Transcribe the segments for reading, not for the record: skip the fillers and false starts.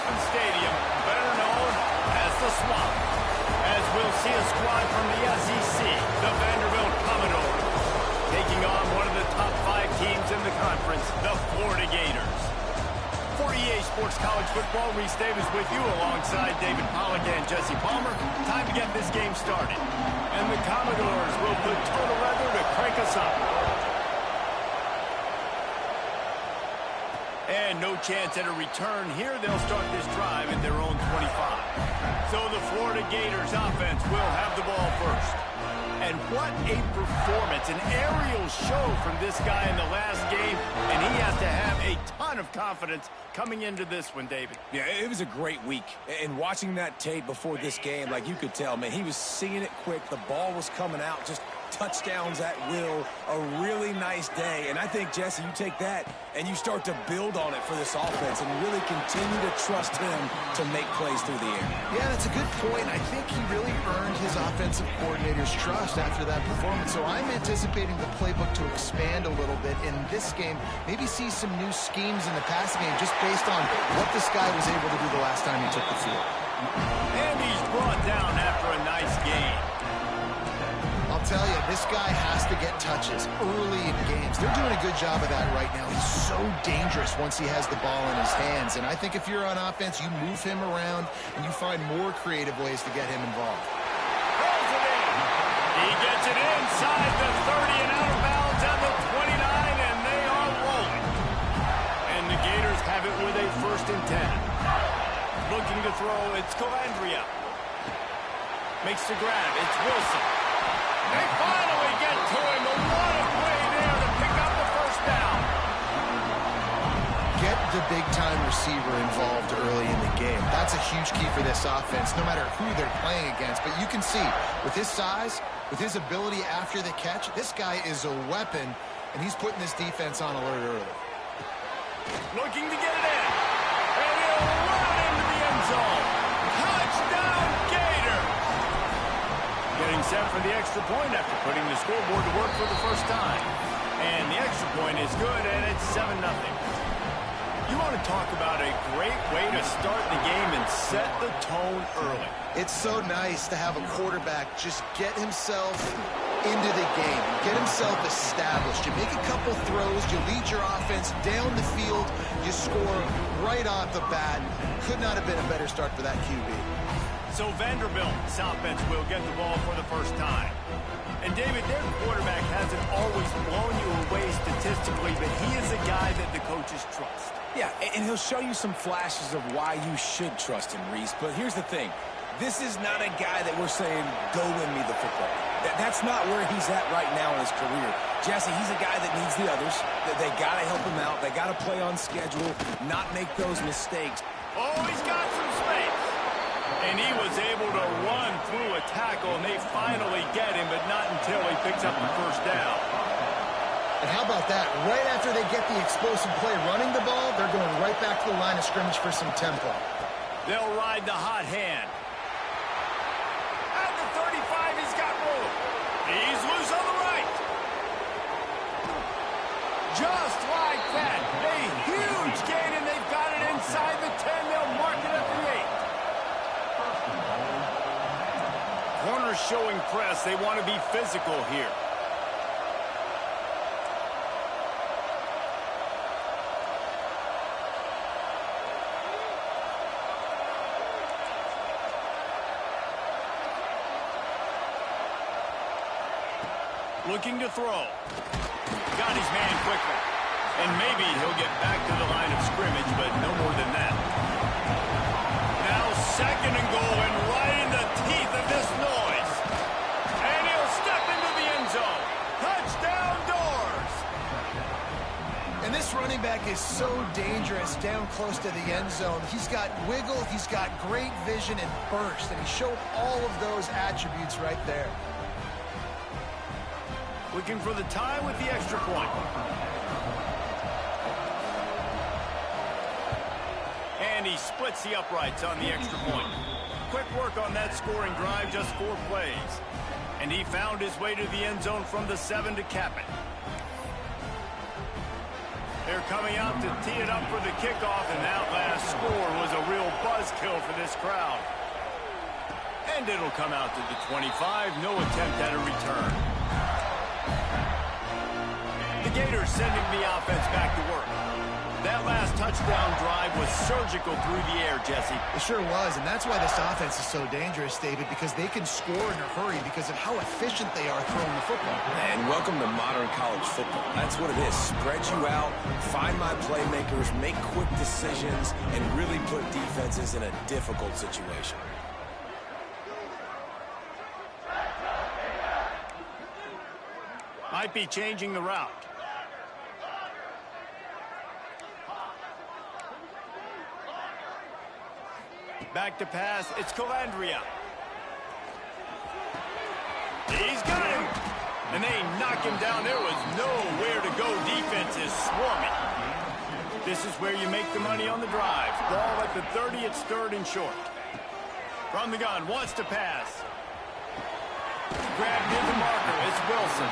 Kauffman Stadium, better known as the Swamp, as we'll see a squad from the SEC, the Vanderbilt Commodores, taking on one of the top 5 teams in the conference, the Florida Gators. For EA Sports College Football, Reese Davis with you alongside David Pollack and Jesse Palmer. Time to get this game started. And the Commodores will put total leather to crank us up. And no chance at a return here. They'll start this drive at their own 25. So the Florida Gators offense will have the ball first. And what a performance, an aerial show from this guy in the last game, and he has to have a ton of confidence coming into this one, David. Yeah, it was a great week. And watching that tape before this game, like you could tell, man, he was seeing it quick. The ball was coming out, just touchdowns at will, a really nice day. And I think, Jesse, you take that and you start to build on it for this offense and really continue to trust him to make plays through the air. Yeah, that's a good point. I think he really earned his offensive coordinator's trust after that performance. So I'm anticipating the playbook to expand a little bit in this game, maybe see some new schemes in the passing game just based on what this guy was able to do the last time he took the field. And he's brought down after a nice game. I'll tell you, this guy has to get touches early in games. They're doing a good job of that right now. He's so dangerous once he has the ball in his hands. And I think if you're on offense, you move him around and you find more creative ways to get him involved. He gets it inside the 30 and out of bounds at the 29, and they are rolling. And the Gators have it with a 1st and 10. Looking to throw, it's Calandria. Makes the grab, it's Wilson. They finally get to him, but what a play there to pick up the 1st down. Get the big-time receiver involved early in the game. That's a huge key for this offense, no matter who they're playing against. But you can see, with his size, with his ability after the catch, this guy is a weapon, and he's putting this defense on alert early. Looking to get it in. And he'll run into the end zone. Touchdown, Gator! Getting set for the extra point after putting the scoreboard to work for the first time. And the extra point is good, and it's 7-0. You want to talk about a great way to start the game and set the tone early. It's so nice to have a quarterback just get himself into the game, get himself established. You make a couple throws, you lead your offense down the field, you score right off the bat. Could not have been a better start for that QB. So Vanderbilt's offense will get the ball for the first time. And David, their quarterback hasn't always blown you away statistically, but he is a guy that the coaches trust. Yeah, and he'll show you some flashes of why you should trust him, Reese. But here's the thing. This is not a guy that we're saying, go win me the football. That's not where he's at right now in his career. Jesse, he's a guy that needs the others. They got to help him out. They got to play on schedule, not make those mistakes. Oh, he's got some space. And he was able to run through a tackle, and they finally get him, but not until he picks up the 1st down. And how about that? Right after they get the explosive play running the ball, they're going right back to the line of scrimmage for some tempo. They'll ride the hot hand. At the 35, he's got room. He's loose on the right. Just like that. A huge gain, and they've got it inside the 10. They'll mark it at the 8. Corners showing press. They want to be physical here. Looking to throw. Got his man quickly. And maybe he'll get back to the line of scrimmage, but no more than that. Now 2nd and goal, and right in the teeth of this noise. And he'll step into the end zone. Touchdown, Doors! And this running back is so dangerous down close to the end zone. He's got wiggle, he's got great vision and burst, and he showed all of those attributes right there. Looking for the tie with the extra point. And he splits the uprights on the extra point. Quick work on that scoring drive, just 4 plays. And he found his way to the end zone from the 7 to cap it. They're coming out to tee it up for the kickoff, and that last score was a real buzzkill for this crowd. And it'll come out to the 25. No attempt at a return. The Gators sending the offense back to work. That last touchdown drive was surgical through the air, Jesse. It sure was, and that's why this offense is so dangerous, David, because they can score in a hurry because of how efficient they are throwing the football. And welcome to modern college football. That's what it is. Spread you out, find my playmakers, make quick decisions, and really put defenses in a difficult situation. Might be changing the route. Back to pass. It's Calandria. He's got him. And they knock him down. There was nowhere to go. Defense is swarming. This is where you make the money on the drive. Ball at the 30. It's 3rd and short. From the gun. Wants to pass. Grabbed in the marker. It's Wilson.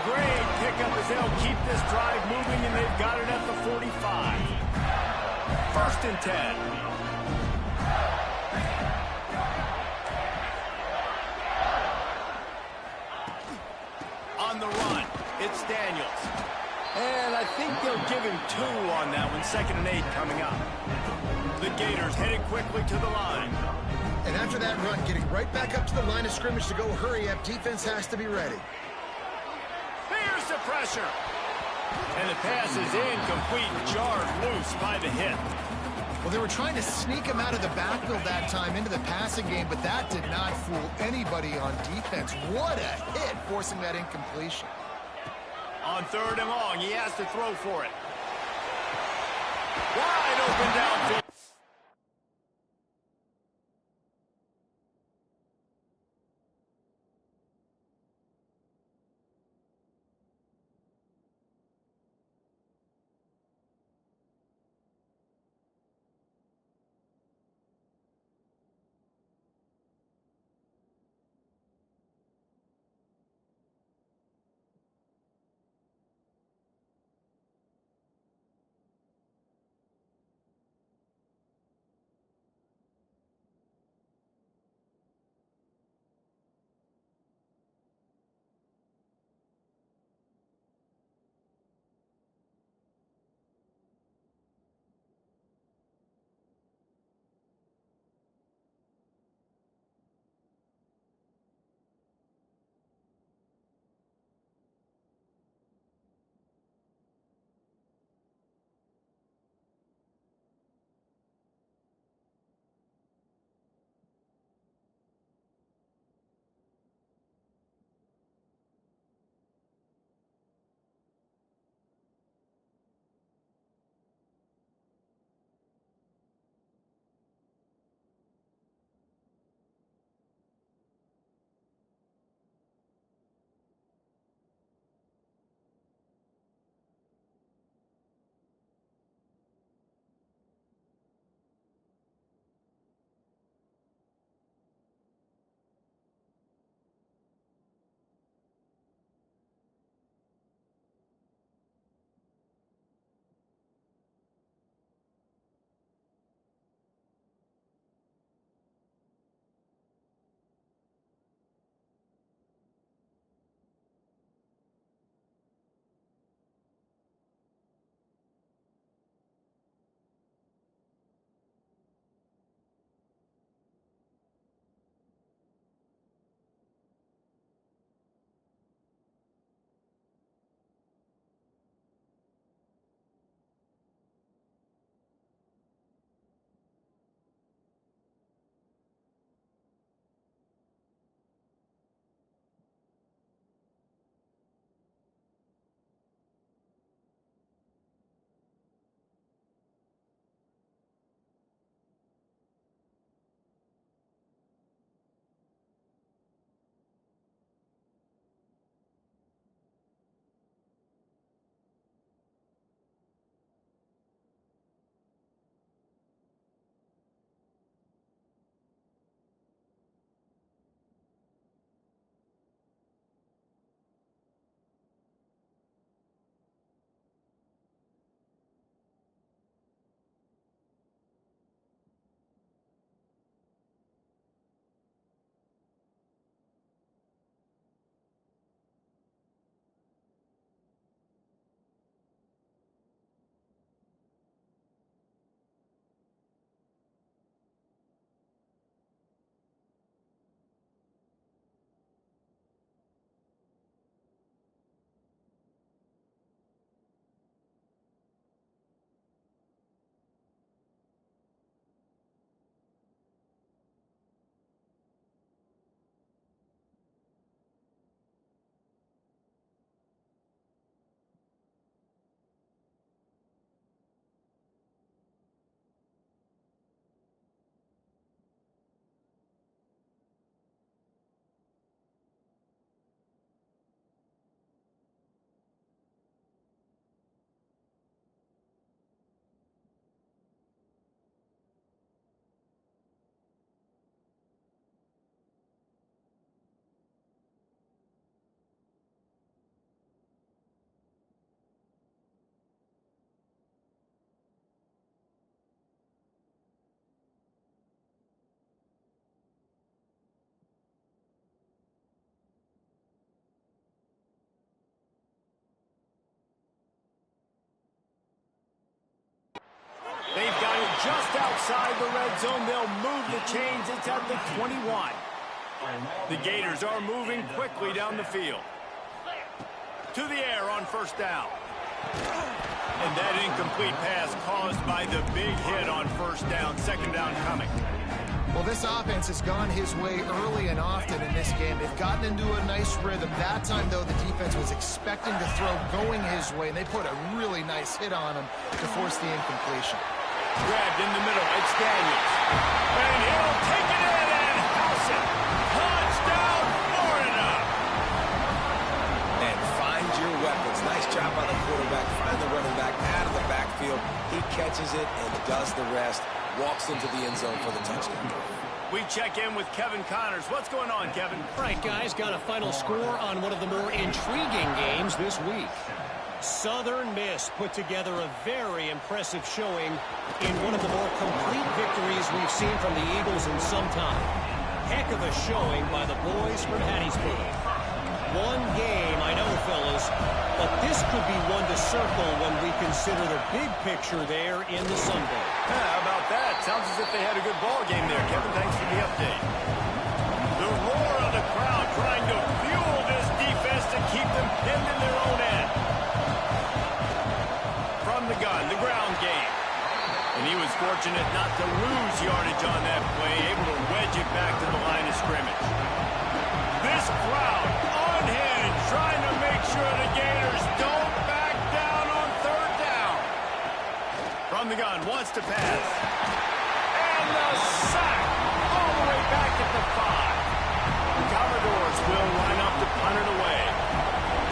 Great pickup as they'll keep this drive moving, and they've got it at the 45. 1st and 10. On the run, it's Daniels. And I think they'll give him 2 on that one. 2nd and 8 coming up. The Gators headed quickly to the line. And after that run, getting right back up to the line of scrimmage to go hurry up, defense has to be ready. Here's the pressure. And the pass is incomplete, jarred loose by the hit. Well, they were trying to sneak him out of the backfield that time into the passing game, but that did not fool anybody on defense. What a hit, forcing that incompletion. On 3rd and long, he has to throw for it. Wide open downfield. inside the red zone. They'll move the chains. It's at the 21. The Gators are moving quickly down the field. To the air on first down. And that incomplete pass caused by the big hit on first down. Second down coming. Well, this offense has gone his way early and often in this game. They've gotten into a nice rhythm. That time, though, the defense was expecting to throw going his way, and they put a really nice hit on him to force the incompletion. Grabbed in the middle. It's Daniels. And he'll take it in and house it. Touchdown, Florida. And find your weapons. Nice job by the quarterback. Find the running back out of the backfield. He catches it and does the rest. Walks into the end zone for the touchdown. We check in with Kevin Connors. What's going on, Kevin? Right, guys, got a final score on one of the more intriguing games this week. Southern Miss put together a very impressive showing in one of the more complete victories we've seen from the Eagles in some time. Heck of a showing by the boys from Hattiesburg. One game, I know, fellas, but this could be one to circle when we consider the big picture there in the Sun Bowl. How about that? Sounds as if they had a good ball game there. Kevin, thanks for the update. The roar of the crowd trying to fuel this defense to keep them pinned in their own end. From the gun, the ground game. And he was fortunate not to lose yardage on that play, able to wedge it back to the line of scrimmage. This crowd unhinged, trying to make sure the Gators don't back down on third down. From the gun, wants to pass. And the sack all the way back at the 5. The Commodores will line up to punt it away.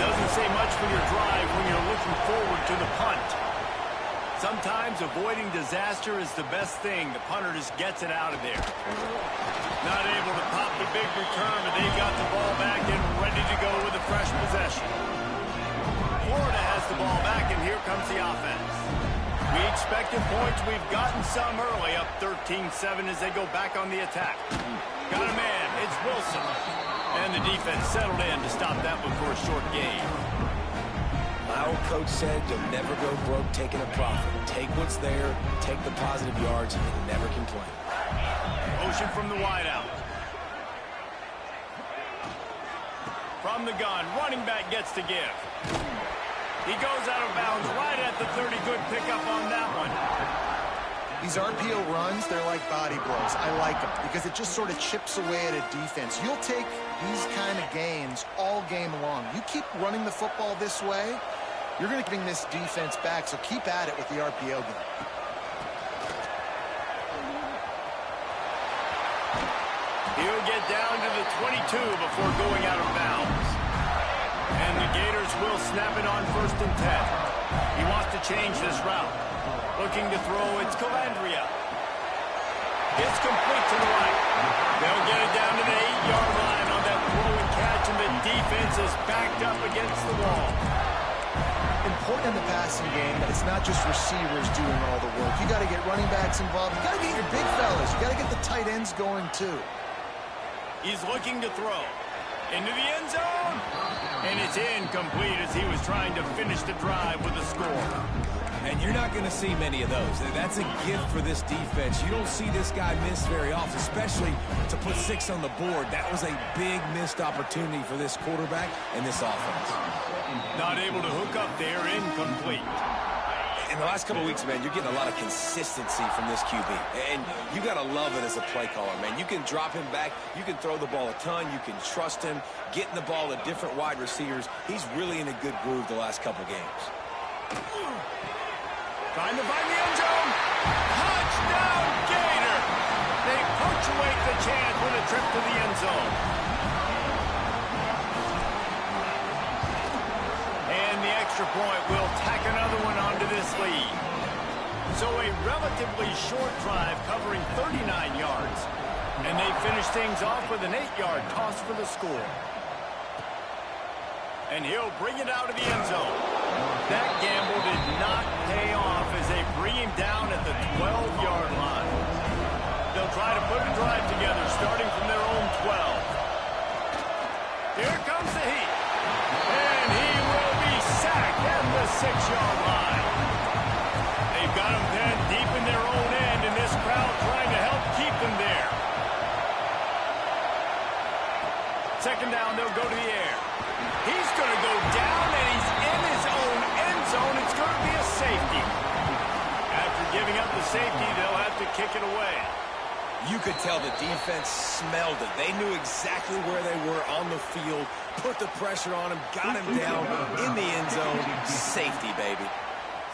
Doesn't say much for your drive when you're looking forward to the punt. Sometimes avoiding disaster is the best thing. The punter just gets it out of there. Not able to pop the big return, but they got the ball back and ready to go with a fresh possession. Florida has the ball back, and here comes the offense. We expected points. We've gotten some early, up 13-7 as they go back on the attack. Got a man. It's Wilson. And the defense settled in to stop that one for a short gain. My old coach said you'll never go broke taking a profit. Take what's there, take the positive yards, and never complain. Motion from the wideout. From the gun, running back gets to give. He goes out of bounds right at the 30. Good pickup on that one. These RPO runs, they're like body blows. I like them because it just sort of chips away at a defense. You'll take these kind of games all game long. You keep running the football this way, you're going to bring this defense back, so keep at it with the RPO game. He'll get down to the 22 before going out of bounds. And the Gators will snap it on 1st and 10. He wants to change this route. Looking to throw, it's Calandria. It's complete to the right. They'll get it down to the 8-yard line on that throw and catch, and the defense is backed up against the wall. Important in the passing game that it's not just receivers doing all the work. You got to get running backs involved. You got to get your big fellas. You got to get the tight ends going too. He's looking to throw. Into the end zone. And it's incomplete as he was trying to finish the drive with a score. And you're not going to see many of those. That's a gift for this defense. You don't see this guy miss very often, especially to put 6 on the board. That was a big missed opportunity for this quarterback and this offense. Not able to hook up there, incomplete. In the last couple of weeks, man, you're getting a lot of consistency from this QB. And you got to love it as a play caller, man. You can drop him back. You can throw the ball a ton. You can trust him. Getting the ball to different wide receivers. He's really in a good groove the last couple games. Trying to find the end zone. Touchdown, Gator. They punctuate the chance with a trip to the end zone. And the extra point will tack another one onto this lead. So a relatively short drive covering 39 yards. And they finish things off with an 8-yard toss for the score. And he'll bring it out of the end zone. That gamble did not pay off as they bring him down at the 12-yard line. They'll try to put a drive together starting from their own 12. Here comes the heat. And he will be sacked at the 6-yard line. They've got him pinned deep in their own end, and this crowd second down, they'll go to the air. He's going to go down, and he's in his own end zone. It's going to be a safety. After giving up the safety, they'll have to kick it away. You could tell the defense smelled it. They knew exactly where they were on the field, put the pressure on him, got him down in the end zone. Safety, baby.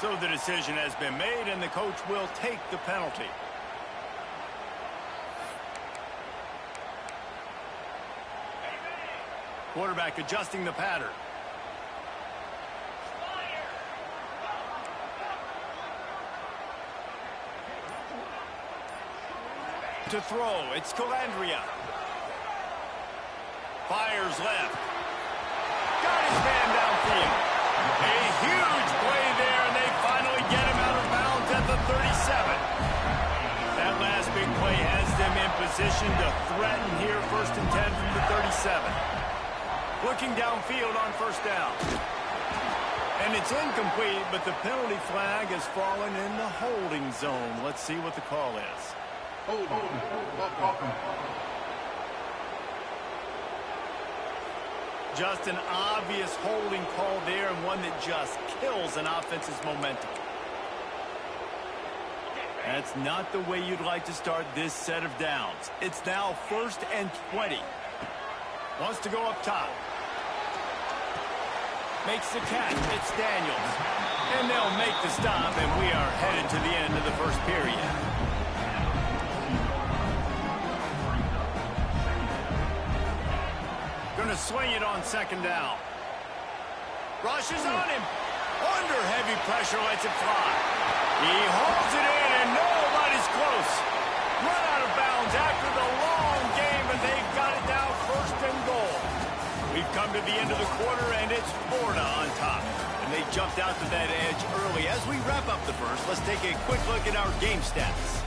So the decision has been made, and the coach will take the penalty. Quarterback adjusting the pattern. To throw, it's Calandria. Fires left. Got his man downfield. A huge play there, and they finally get him out of bounds at the 37. That last big play has them in position to threaten here, 1st and 10 from the 37. Looking downfield on 1st down. And it's incomplete, but the penalty flag has fallen in the holding zone. Let's see what the call is. Just an obvious holding call there, and one that just kills an offense's momentum. That's not the way you'd like to start this set of downs. It's now 1st and 20. Wants to go up top. Makes the catch. It's Daniels. And they'll make the stop, and we are headed to the end of the 1st period. Going to swing it on 2nd down. Rushes on him. Under heavy pressure, lets it fly. He hauls it in, and nobody's close. Run out of bounds after the long game, but they've got it down 1st and goal. We've come to the end of the quarter, and it's Florida on top. And they jumped out to that edge early. As we wrap up the 1st, let's take a quick look at our game stats.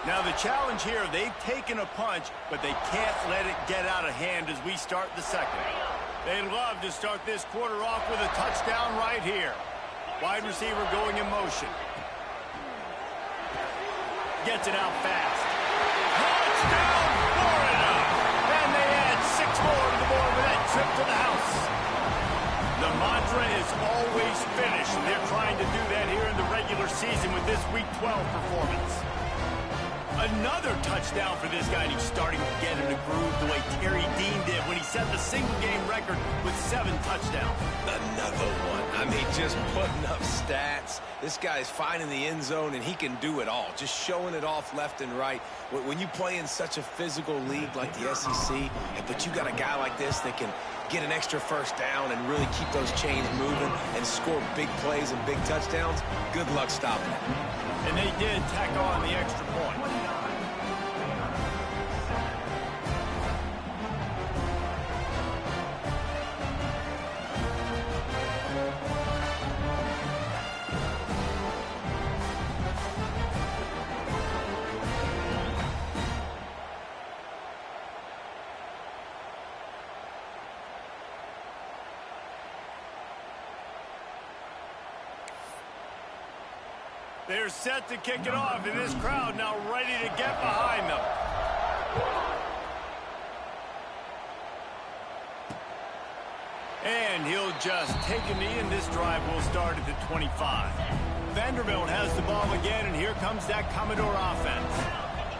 Now the challenge here, they've taken a punch, but they can't let it get out of hand as we start the 2nd. They'd love to start this quarter off with a touchdown right here. Wide receiver going in motion. Gets it out fast. Touchdown, Florida! And they add 6 more to the board with that trip to the house. The mantra is always finish, and they're trying to do that here in the regular season with this Week 12 performance. Another touchdown for this guy, and he's starting to get in a groove the way Terry Dean did when he set the single-game record with 7 touchdowns. Another one. I mean, just putting up stats. This guy's finding the end zone, and he can do it all. Just showing it off left and right. When you play in such a physical league like the SEC, but you got a guy like this that can get an extra 1st down and really keep those chains moving and score big plays and big touchdowns, good luck stopping it. And they did tack on the extra point. They're set to kick it off, and this crowd now ready to get behind them. And he'll just take a knee, and this drive will start at the 25. Vanderbilt has the ball again, and here comes that Commodore offense.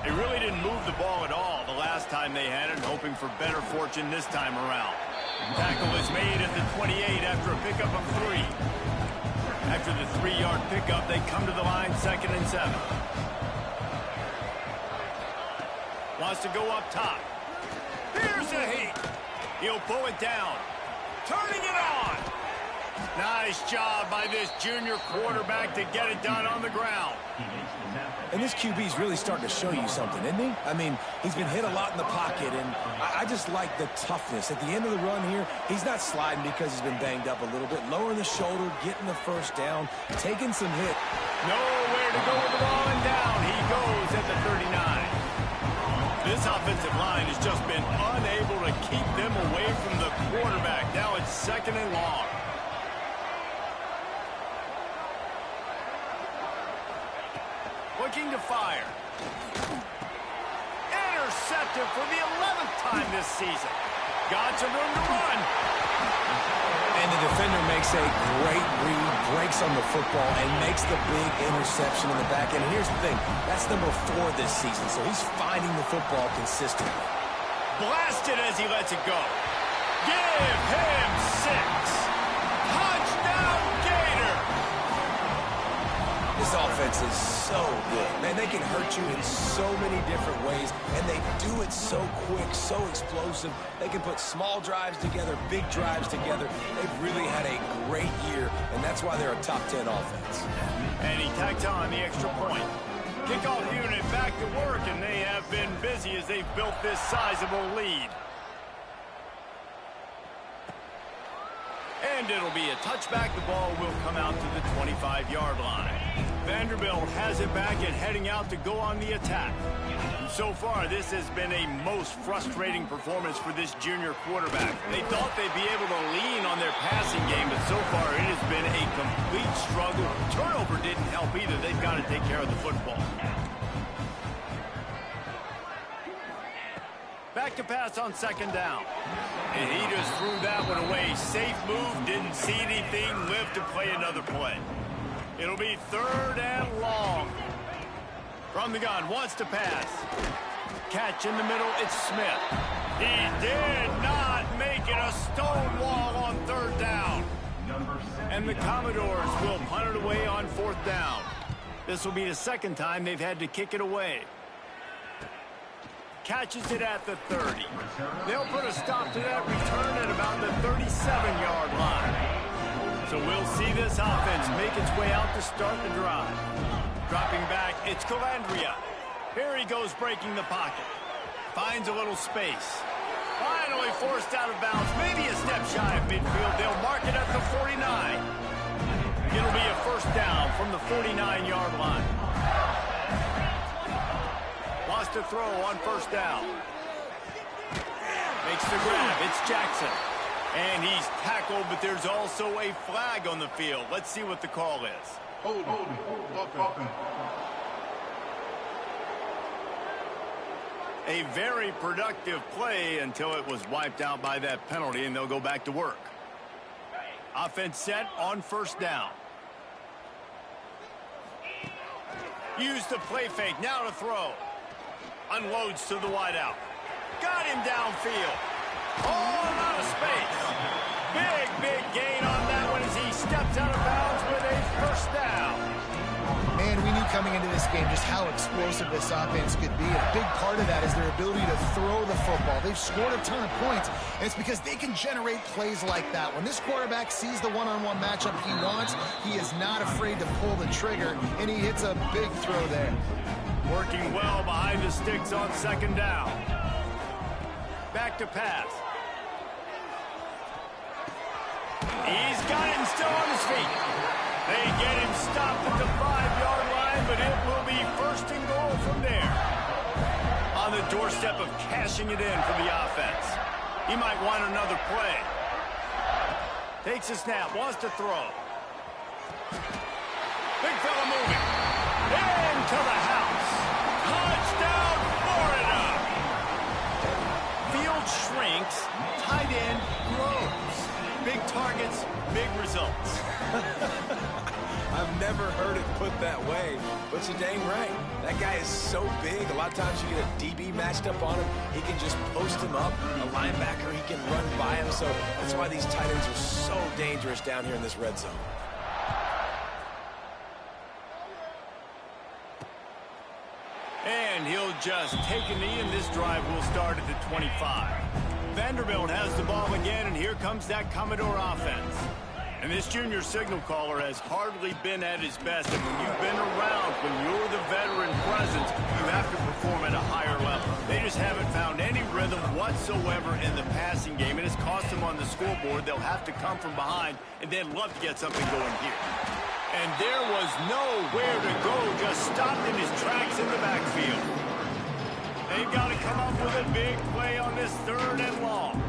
They really didn't move the ball at all the last time they had it, hoping for better fortune this time around. Tackle is made at the 28 after a pickup of 3. After the 3-yard pickup, they come to the line 2nd and 7. Wants to go up top. Here's a heat. He'll pull it down. Turning it on. Nice job by this junior quarterback to get it done on the ground. And this QB's really starting to show you something, isn't he? I mean, he's been hit a lot in the pocket, and I just like the toughness. At the end of the run here, he's not sliding because he's been banged up a little bit. Lowering the shoulder, getting the 1st down, taking some hit. Nowhere to go with the ball, and down he goes at the 39. This offensive line has just been unable to keep them away from the quarterback. Now it's 2nd and long. looking to fire. Intercepted for the 11th time this season. Got some room to run. And the defender makes a great read, breaks on the football, and makes the big interception in the back end. And here's the thing, that's number 4 this season, so he's finding the football consistently. Blasted as he lets it go. Give him 6. Touchdown, Gator. This offense is so good. Man, they can hurt you in so many different ways, and they do it so quick, so explosive. They can put small drives together, big drives together. They've really had a great year, and that's why they're a top 10 offense. And he tacks on the extra point. Kickoff unit back to work, and they have been busy as they've built this sizable lead. And it'll be a touchback. The ball will come out to the 25-yard line. Vanderbilt has it back and heading out to go on the attack. And so far, this has been a most frustrating performance for this junior quarterback. They thought they'd be able to lean on their passing game, but so far it has been a complete struggle. Turnover didn't help either. They've got to take care of the football. Back to pass on second down. And he just threw that one away. Safe move, didn't see anything, lived to play another play. It'll be 3rd and long. From the gun, wants to pass. Catch in the middle, it's Smith. He did not make it a stone wall on 3rd down. And the Commodores will punt it away on 4th down. This will be the 2nd time they've had to kick it away. Catches it at the 30. They'll put a stop to that return at about the 37-yard line. So we'll see this offense make its way out to start the drive. Dropping back, it's Calandria. Here he goes breaking the pocket. Finds a little space. Finally forced out of bounds. Maybe a step shy of midfield. They'll mark it at the 49. It'll be a 1st down from the 49-yard line. Wants to throw on 1st down. Makes the grab. It's Jackson. And he's tackled, but there's also a flag on the field. Let's see what the call is. Hold. A very productive play until it was wiped out by that penalty, and they'll go back to work. Offense set on 1st down. Use the play fake. Now to throw. Unloads to the wideout. Got him downfield. Oh, out of space. Big gain on that one as he steps out of bounds with a 1st down. Man, we knew coming into this game just how explosive this offense could be. A big part of that is their ability to throw the football. They've scored a ton of points, and it's because they can generate plays like that. When this quarterback sees the one-on-one matchup he wants, he is not afraid to pull the trigger, and he hits a big throw there. Working well behind the sticks on 2nd down. Back to pass. He's got him still on his feet. They get him stopped at the 5-yard line, but it will be 1st and goal from there. On the doorstep of cashing it in for the offense. He might want another play. Takes a snap, wants to throw. Big fella moving. Into the house. Touchdown, Florida. Field shrinks, tight end grows. Big targets, big results. I've never heard it put that way, but you're dang right. That guy is so big. A lot of times you get a DB matched up on him. He can just post him up. A linebacker, he can run by him. So that's why these tight ends are so dangerous down here in this red zone. And he'll just take a knee, and this drive will start at the 25. Vanderbilt has the ball again, and here comes that Commodore offense. And this junior signal caller has hardly been at his best. And when you've been around, when you're the veteran presence, you have to perform at a higher level. They just haven't found any rhythm whatsoever in the passing game. And it's cost them on the scoreboard. They'll have to come from behind, and they'd love to get something going here. And there was nowhere to go, just stopped in his tracks in the backfield. They've got to come up with a big play on this 3rd and long.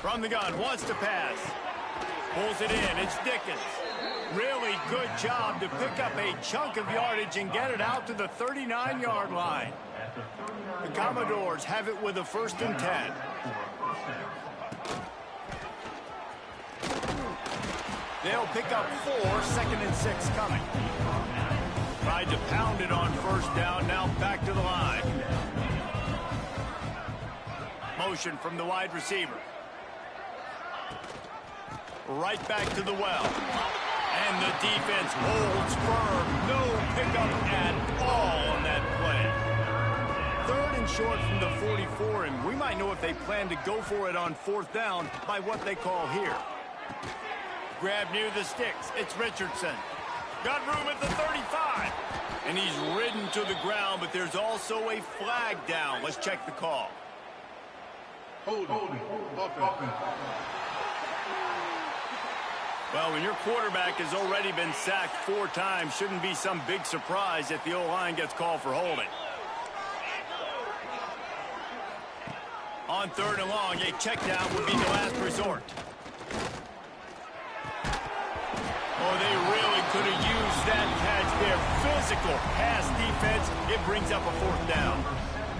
From the gun, wants to pass. Pulls it in, it's Dickens. Really good job to pick up a chunk of yardage and get it out to the 39-yard line. The Commodores have it with a 1st and 10. They'll pick up 4, 2nd and 6 coming. Tried to pound it on 1st down, now back to the line. Motion from the wide receiver. Right back to the well. And the defense holds firm. No pickup at all on that play. 3rd and short from the 44, and we might know if they plan to go for it on 4th down by what they call here. Grab near the sticks. It's Richardson. Got room at the 35. And he's ridden to the ground, but there's also a flag down. Let's check the call. Holding. Well, when your quarterback has already been sacked 4 times, shouldn't be some big surprise if the O-line gets called for holding. On 3rd and long, a check down would be the last resort. Oh, they really could have used that catch there. Physical pass defense. It brings up a 4th down.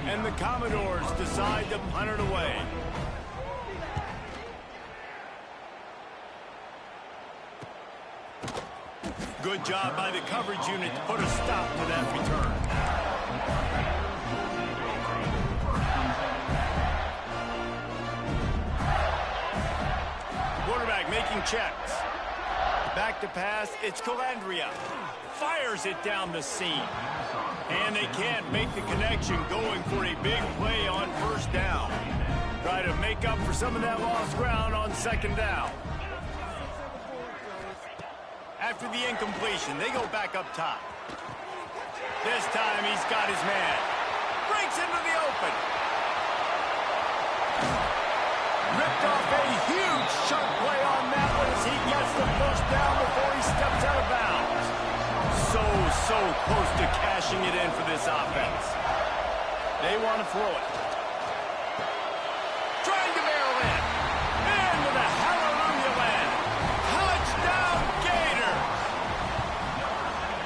And the Commodores decide to punt it away. Good job by the coverage unit to put a stop to that return. Quarterback making checks. Back to pass, it's Calandria. Fires it down the seam. And they can't make the connection, going for a big play on 1st down. Try to make up for some of that lost ground on 2nd down. After the incompletion, they go back up top. This time he's got his man. Breaks into the open. Ripped off a huge chunk play on that one as he gets the 1st down before he steps out of bounds. So close to cashing it in for this offense. They want to throw it. Trying to barrel in. Into the hallelujah land. Touchdown, Gators!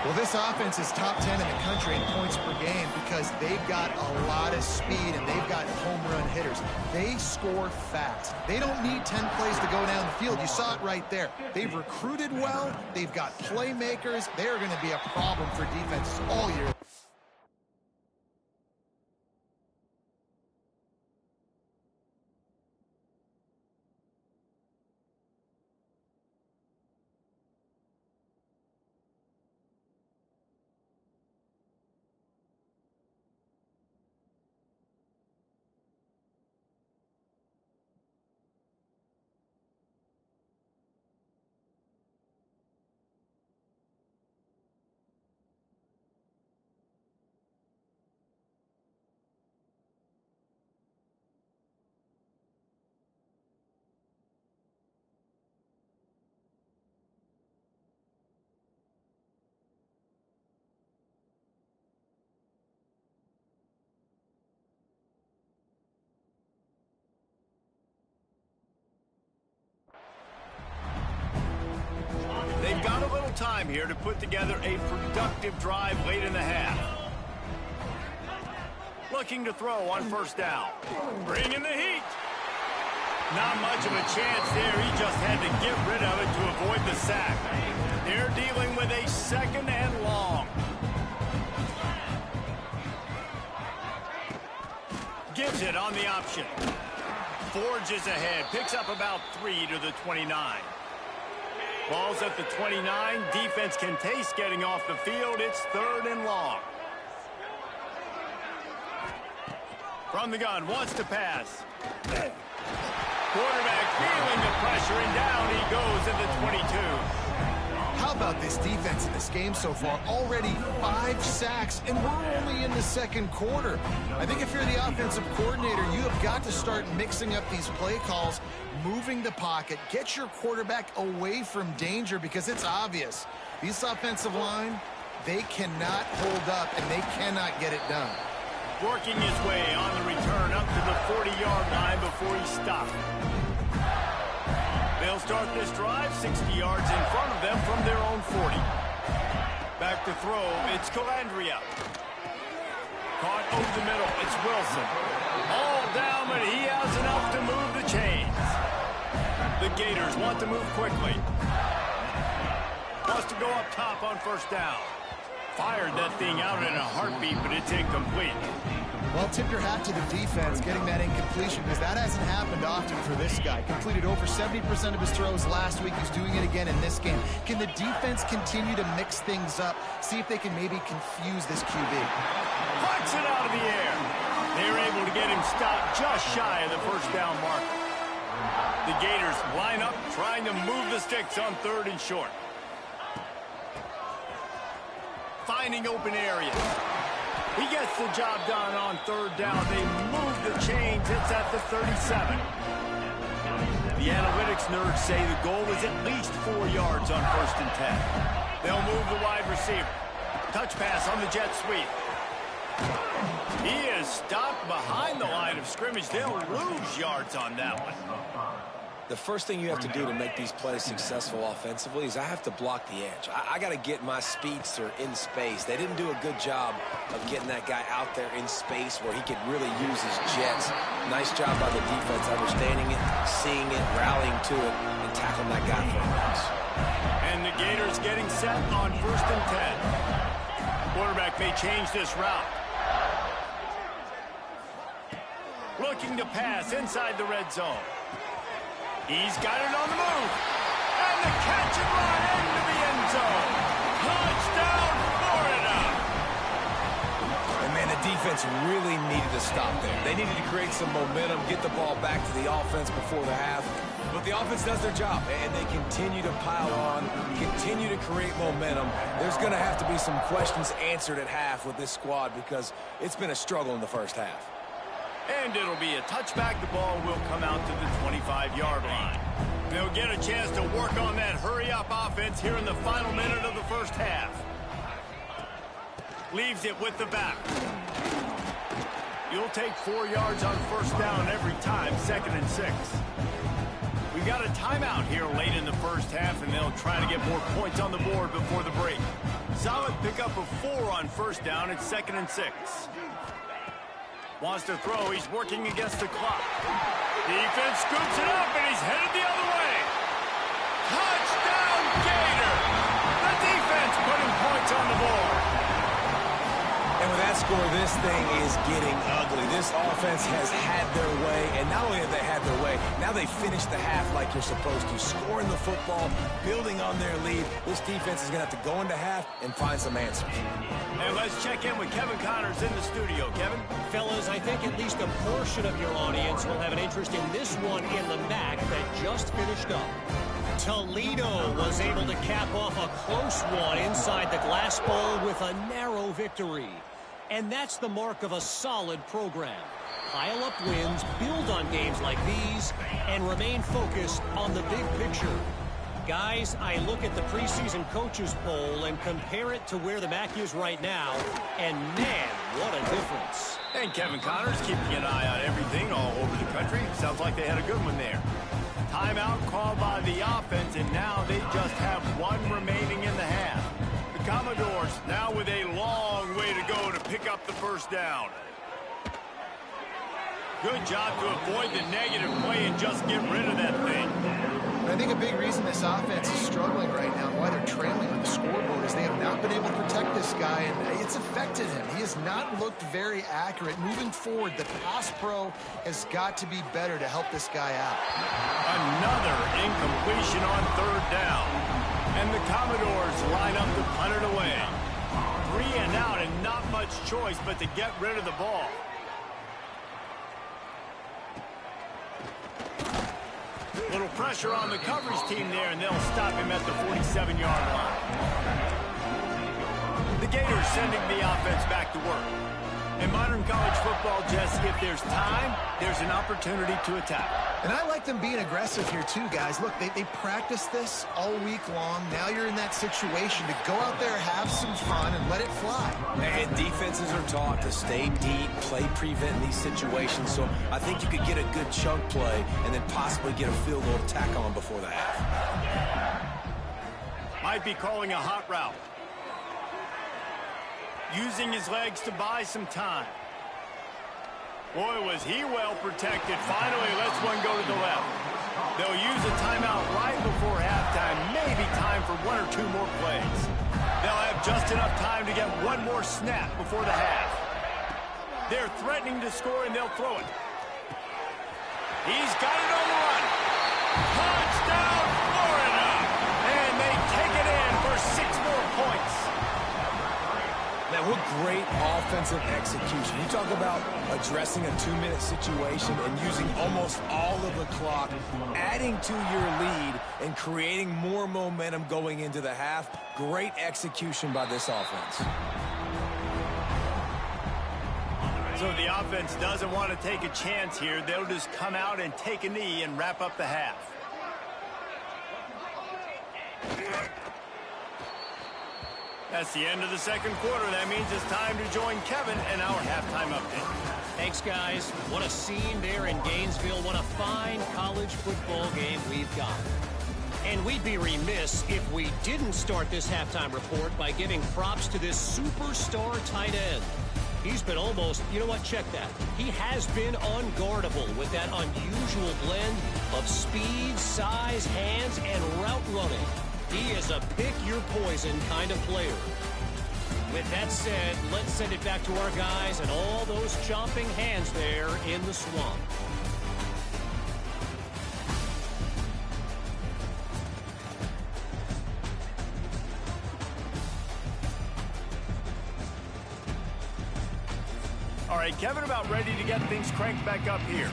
Well, this offense is top 10 in the country in points per game because they've got a lot of speed and they've got home run hitters. They score fast. They don't need 10 plays to go down the field. You saw it right there. They've recruited well. They've got playmakers. They're going to be a problem for defenses all year. They've got a little time here to put together a productive drive late in the half. Looking to throw on 1st down. Bringing the heat. Not much of a chance there. He just had to get rid of it to avoid the sack. They're dealing with a 2nd and long. Gives it on the option. Forges ahead. Picks up about 3 to the 29. Ball's at the 29. Defense can taste getting off the field. It's 3rd and long. From the gun, wants to pass. Quarterback feeling the pressure, and down he goes at the 22. How about this defense in this game so far? Already 5 sacks, and we're only in the 2nd quarter. I think if you're the offensive coordinator, you have got to start mixing up these play calls, moving the pocket, get your quarterback away from danger, because it's obvious. This offensive line, they cannot hold up, and they cannot get it done. Working his way on the return up to the 40-yard line before he stopped. They'll They'll start this drive 60 yards in front of them from their own 40. Back to throw, it's Calandria. Caught over the middle, it's Wilson. All down, but he has enough to move the chains. The Gators want to move quickly. Wants to go up top on first down. Fired that thing out in a heartbeat, but it's incomplete. Well, tip your hat to the defense getting that incompletion, because that hasn't happened often for this guy. Completed over 70% of his throws last week. He's doing it again in this game. Can the defense continue to mix things up? See if they can maybe confuse this QB. Plucks it out of the air. They're able to get him stopped just shy of the first down mark. The Gators line up, trying to move the sticks on 3rd and short. Finding open areas. He gets the job done on 3rd down. They move the chains. It's at the 37. The analytics nerds say the goal is at least 4 yards on 1st and 10. They'll move the wide receiver. Touch pass on the jet sweep. He is stopped behind the line of scrimmage. They'll lose yards on that one. The first thing you have to do to make these plays successful offensively is I have to block the edge. I got to get my speedster in space. They didn't do a good job of getting that guy out there in space where he could really use his jets. Nice job by the defense understanding it, seeing it, rallying to it, and tackling that guy for a loss. And the Gators getting set on 1st and 10. Quarterback may change this route. Looking to pass inside the red zone. He's got it on the move. And the catch and run into the end zone. Touchdown, Florida. And, man, the defense really needed to stop there. They needed to create some momentum, get the ball back to the offense before the half. But the offense does their job, and they continue to pile on, continue to create momentum. There's going to have to be some questions answered at half with this squad because it's been a struggle in the first half. And it'll be a touchback. The ball will come out to the 25-yard line. They'll get a chance to work on that hurry-up offense here in the final minute of the first half. Leaves it with the back. You'll take 4 yards on 1st down every time, 2nd and 6. We've got a timeout here late in the first half, and they'll try to get more points on the board before the break. Solid pickup of 4 on 1st down. It's 2nd and 6. Wants to throw. He's working against the clock. Defense scoops it up, and he's headed the other way. Touchdown, Gator! The defense putting points on the board. And with that score, this thing is getting ugly. This offense has had their way, and not only have they had their way, now they finish the half like you're supposed to, scoring the football, building on their lead. This defense is going to have to go into half and find some answers. And let's check in with Kevin Connors in the studio. Kevin? Fellas, I think at least a portion of your audience will have an interest in this one in the MAC that just finished up. Toledo was able to cap off a close one inside the Glass Bowl with a narrow victory. And that's the mark of a solid program. Pile up wins, build on games like these, and remain focused on the big picture. Guys, I look at the preseason coaches poll and compare it to where the MAC is right now, and man, what a difference. And Kevin Connors keeping an eye on everything all over the country. Sounds like they had a good one there. Timeout called by the offense, and now they just have 1 remaining in the half. The Commodores now with a long way to go to pick up the first down. Good job to avoid the negative play and just get rid of that thing. I think a big reason this offense is struggling right now and why they're trailing on the scoreboard is they have not been able to protect this guy, and it's affected him. He has not looked very accurate. Moving forward, the pass pro has got to be better to help this guy out. Another incompletion on 3rd down. And the Commodores line up to punt it away. 3 and out and not much choice but to get rid of the ball. Little pressure on the coverage team there, and they'll stop him at the 47-yard line. The Gators sending the offense back to work. In modern college football, Jesse, if there's time, there's an opportunity to attack. And I like them being aggressive here too, guys. Look, they practice this all week long. Now you're in that situation to go out there, have some fun, and let it fly. And defenses are taught to stay deep, play prevent in these situations. So I think you could get a good chunk play and then possibly get a field goal to tack on before the half. Might be calling a hot route. Using his legs to buy some time. Boy, was he well protected. Finally lets one go to the left. They'll use a timeout right before halftime. Maybe time for one or two more plays. They'll have just enough time to get one more snap before the half. They're threatening to score, and they'll throw it. He's got it on the run. Touchdown, Florida! And they take it in for 6 more points. Man, what great offensive execution. You talk about addressing a 2-minute situation and using almost all of the clock, adding to your lead and creating more momentum going into the half. Great execution by this offense. So the offense doesn't want to take a chance here. They'll just come out and take a knee and wrap up the half. That's the end of the second quarter. That means it's time to join Kevin in our halftime update. Thanks, guys. What a scene there in Gainesville. What a fine college football game we've got. And we'd be remiss if we didn't start this halftime report by giving props to this superstar tight end. He's been almost, you know what, check that. He has been unguardable with that unusual blend of speed, size, hands, and route running. He is a pick-your-poison kind of player. With that said, let's send it back to our guys and all those chomping hands there in the swamp. All right, Kevin, about ready to get things cranked back up here.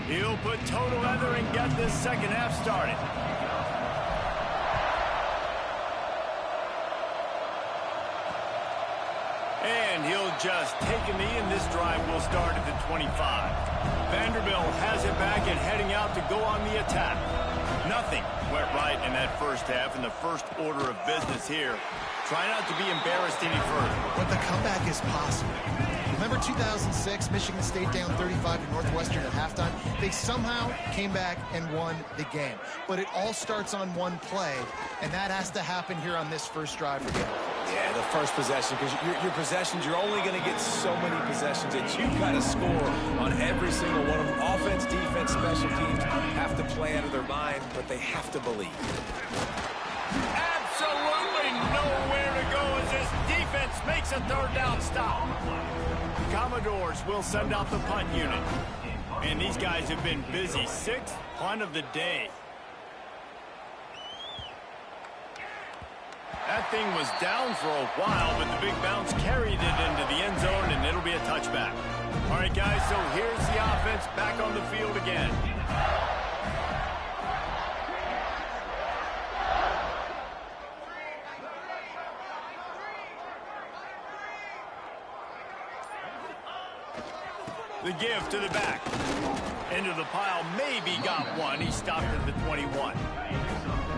He'll put toe to leather and get this second half started. And he'll just take a knee, and this drive will start at the 25. Vanderbilt has it back and heading out to go on the attack. Nothing went right in that first half, in the first order of business here. Try not to be embarrassed any further. But the comeback is possible. Remember 2006, Michigan State down 35 to Northwestern at halftime? They somehow came back and won the game. But it all starts on one play, and that has to happen here on this first drive for Gale. Yeah, the first possession, because your possessions, you're only going to get so many possessions that you've got to score on every single one of them. Offense, defense, special teams have to play out of their mind, but they have to believe. Absolutely nowhere to go as this defense makes a third down stop. Commodores will send out the punt unit. And these guys have been busy. 6th punt of the day. That thing was down for a while, but the big bounce carried it into the end zone, and it'll be a touchback. All right, guys, so here's the offense back on the field again. The give to the back. Into the pile, maybe got one. He stopped at the 21.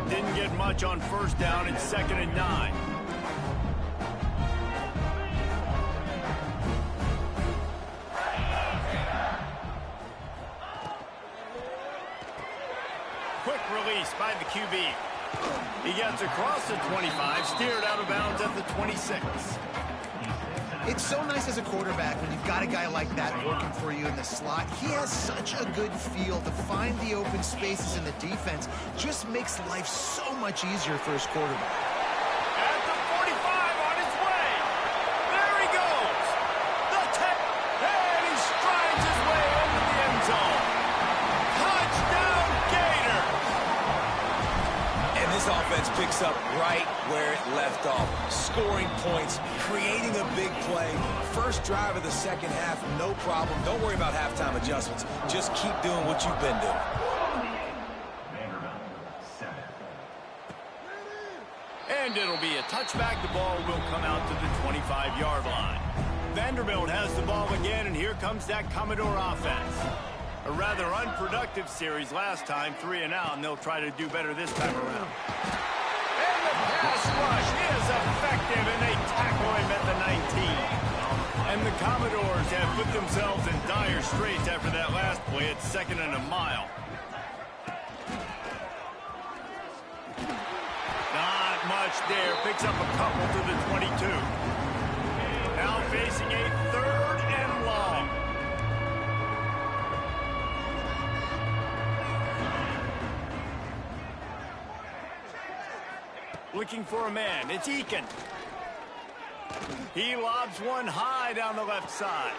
Didn't get much on first down. It's 2nd and 9. Quick release by the QB. He gets across the 25, steered out of bounds at the 26. It's so nice as a quarterback when you've got a guy like that working for you in the slot. He has such a good feel to find the open spaces in the defense. Just makes life so much easier for his quarterback. At the 45 on his way. There he goes. The tech. And he strides his way into the end zone. Touchdown, Gators. And this offense picks picks up right where it left off. Scoring points, creating a big play. First drive of the second half, no problem. Don't worry about halftime adjustments. Just keep doing what you've been doing. And it'll be a touchback. The ball will come out to the 25-yard line. Vanderbilt has the ball again, and here comes that Commodore offense. A rather unproductive series last time, 3 and out, and they'll try to do better this time around. And the pass rush is effective, and they tackle him at the 19. And the Commodores have put themselves in dire straits after that last play. It's 2nd and a mile. Not much there. Picks up a couple to the 22. Now facing a 3rd and long. Looking for a man. It's Eakin. He lobs one high down the left side.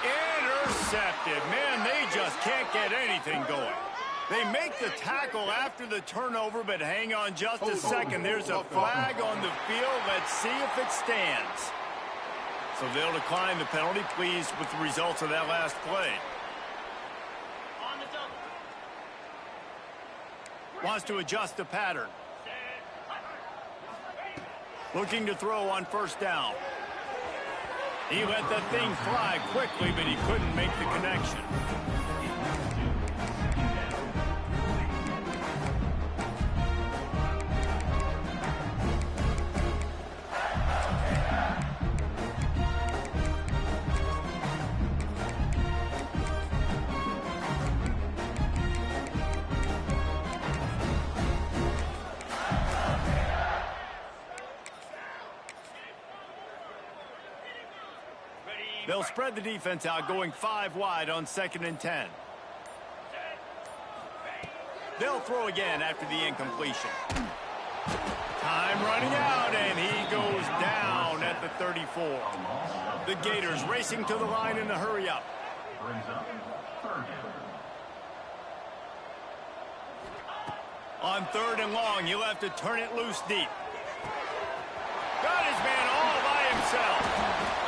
Intercepted. Man, they just can't get anything going. They make the tackle after the turnover, but hang on just a second. There's a flag on the field. Let's see if it stands. So they'll decline the penalty. Pleased with the results of that last play. Wants to adjust the pattern. Looking to throw on 1st down. He let that thing fly quickly, but he couldn't make the connection. They'll spread the defense out, going 5 wide on 2nd and 10. They'll throw again after the incompletion. Time running out, and he goes down at the 34. The Gators racing to the line in a hurry-up. On 3rd and long, he'll have to turn it loose deep. Got his man all by himself.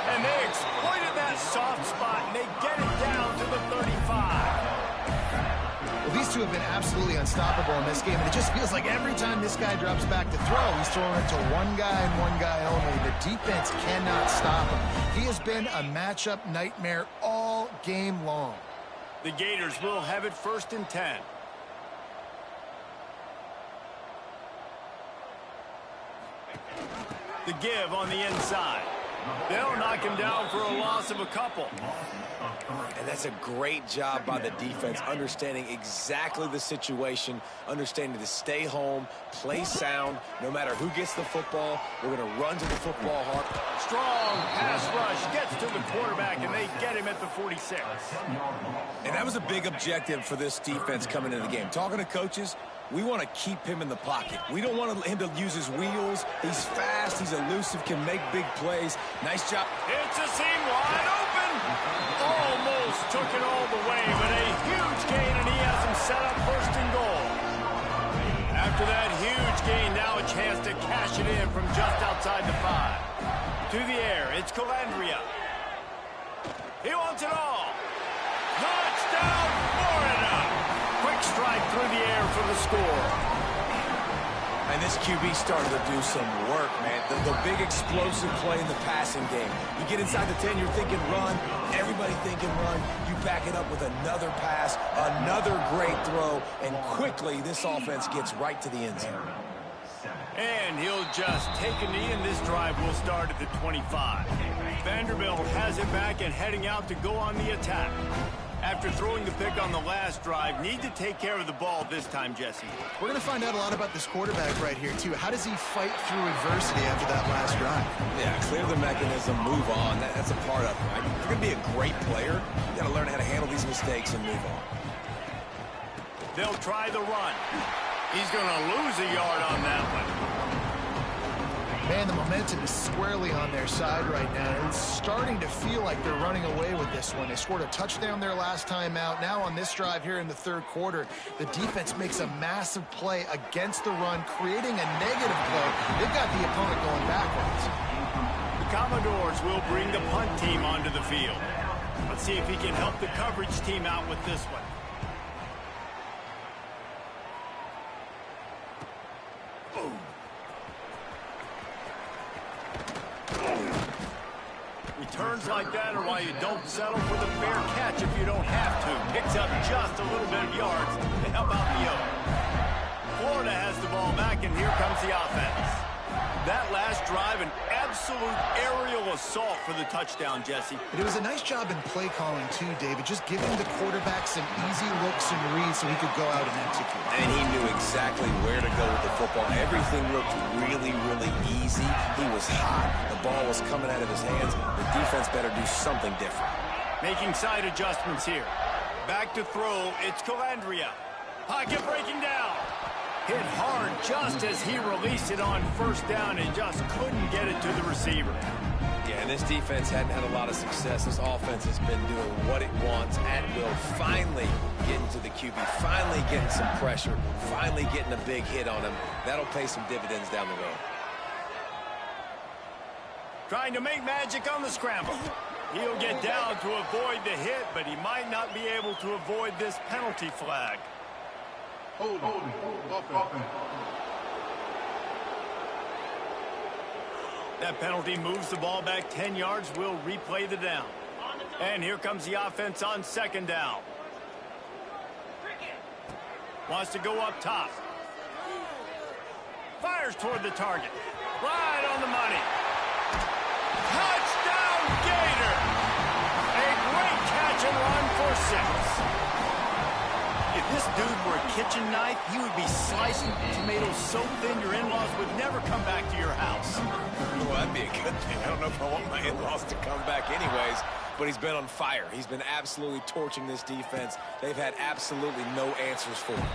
And they exploited that soft spot, and they get it down to the 35. Well, these two have been absolutely unstoppable in this game, and it just feels like every time this guy drops back to throw, he's throwing it to one guy and one guy only. The defense cannot stop him. He has been a matchup nightmare all game long. The Gators will have it 1st and 10. The give on the inside. They'll knock him down for a loss of a couple. And that's a great job by the defense, understanding exactly the situation, understanding to stay home, play sound. No matter who gets the football, we're going to run to the football hard. Strong pass rush gets to the quarterback, and they get him at the 46. And that was a big objective for this defense coming into the game. Talking to coaches, we want to keep him in the pocket. We don't want him to use his wheels. He's fast, he's elusive, can make big plays. Nice job. It's a seam wide open. Almost took it all the way, but a huge gain, and he has him set up 1st and goal. After that huge gain, now a chance to cash it in from just outside the 5. To the air, it's Calandria. He wants it all. Touchdown, Florida. Quick strike through the air for the score. And this QB started to do some work, man. The big explosive play in the passing game. You get inside the 10, you're thinking run. Everybody thinking run. You back it up with another pass, another great throw, and quickly this offense gets right to the end zone. And he'll just take a knee, and this drive will start at the 25. Vanderbilt has it back and heading out to go on the attack. After throwing the pick on the last drive, need to take care of the ball this time, Jesse. We're going to find out a lot about this quarterback right here, too. How does he fight through adversity after that last drive? Yeah, clear the mechanism, move on. That's a part of it. Right? If you're going to be a great player, you got to learn how to handle these mistakes and move on. They'll try the run. He's going to lose a yard on that one. Man, the momentum is squarely on their side right now. It's starting to feel like they're running away with this one. They scored a touchdown their last time out. Now on this drive here in the third quarter, the defense makes a massive play against the run, creating a negative play. They've got the opponent going backwards. The Commodores will bring the punt team onto the field. Let's see if he can help the coverage team out with this one. Returns like that are why you don't settle for the fair catch if you don't have to. Picks up just a little bit of yards to help out the yoke. Florida has the ball back, and here comes the offense. That last drive, an absolute aerial assault for the touchdown, Jesse. But it was a nice job in play calling, too, David, just giving the quarterback some easy looks and reads so he could go out and execute. And he knew exactly where to go with the football. Everything looked really, really easy. He was hot. The ball was coming out of his hands. The defense better do something different. Making side adjustments here. Back to throw. It's Calandria. Pocket breaking down. Hit hard just as he released it on first down and just couldn't get it to the receiver. Yeah, and this defense hadn't had a lot of success. This offense has been doing what it wants at will. Finally getting to the QB, finally getting some pressure, finally getting a big hit on him. That'll pay some dividends down the road. Trying to make magic on the scramble. He'll get down to avoid the hit, but he might not be able to avoid this penalty flag. That penalty moves the ball back 10 yards. We'll replay the down. And here comes the offense on second down. Wants to go up top. Fires toward the target. Right on the money. Touchdown, Gator! A great catch and run for 6. If this dude were a kitchen knife, he would be slicing tomatoes so thin your in-laws would never come back to your house. Well, that'd be a good thing. I don't know if I want my in-laws to come back anyways, but he's been on fire. He's been absolutely torching this defense. They've had absolutely no answers for him.